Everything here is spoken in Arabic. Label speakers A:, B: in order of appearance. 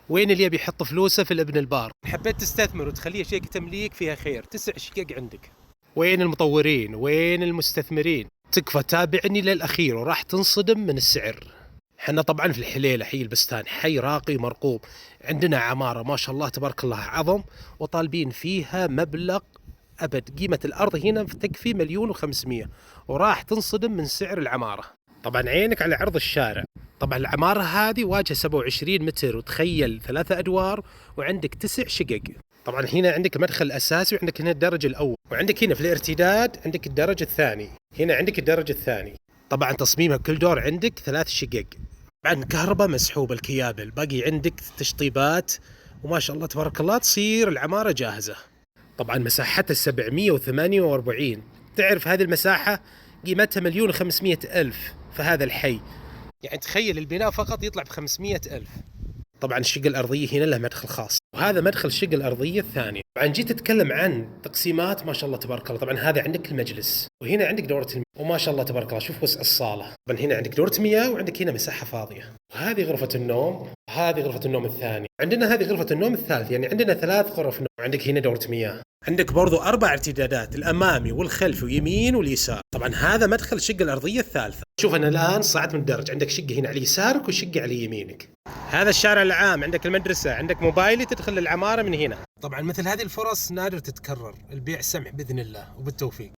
A: وين اللي يبي يحط فلوسه في الابن البار؟ حبيت تستثمر وتخليه شيء تمليك فيها خير، 9 شقق عندك. وين المطورين؟ وين المستثمرين؟ تكفى تابعني للأخير وراح تنصدم من السعر. حنا طبعا في الحليلة، حي البستان، حي راقي مرقوب. عندنا عمارة ما شاء الله تبارك الله عظم، وطالبين فيها مبلغ أبد. قيمة الأرض هنا تكفي 1,500,000، وراح تنصدم من سعر العمارة. طبعا عينك على عرض الشارع. طبعا العمارة هذه واجهة 27 متر، وتخيل 3 أدوار، وعندك 9 شقق. طبعا هنا عندك المدخل الأساسي، وعندك هنا الدرج الأول، وعندك هنا في الارتداد عندك الدرج الثاني، هنا عندك الدرج الثاني. طبعا تصميمها كل دور عندك 3 شقق. طبعا كهرباء مسحوبة الكيابل، باقي عندك تشطيبات، وما شاء الله تبارك الله تصير العمارة جاهزة. طبعا مساحتها 748. تعرف هذه المساحة قيمتها 1,500,000 في هذا الحي. يعني تخيل البناء فقط يطلع ب500,000. طبعا الشقة الأرضية هنا لها مدخل خاص، وهذا مدخل الشقة الأرضية الثانية. طبعا جيت أتكلم عن تقسيمات، ما شاء الله تبارك الله. طبعا هذا عندك المجلس، وهنا عندك دورة المياه، وما شاء الله تبارك الله شوف وسع الصالة. طبعا هنا عندك دورة مياه، وعندك هنا مساحة فاضية. وهذه غرفة النوم، وهذه غرفة النوم الثانية. عندنا هذه غرفة النوم الثالث، يعني عندنا 3 غرف نوم. وعندك هنا دورة مياه. عندك برضو 4 ارتدادات، الأمامي والخلفي ويمين واليسار. طبعا هذا مدخل الشقة الأرضية الثالثة. شوف أنا الآن صعدت من الدرج، عندك شقة هنا على يسارك وشقة على يمينك. هذا الشارع العام، عندك المدرسة، عندك موبايلي، تدخل العمارة من هنا. طبعا مثل هذه الفرص نادر تتكرر. البيع سمح بإذن الله، وبالتوفيق.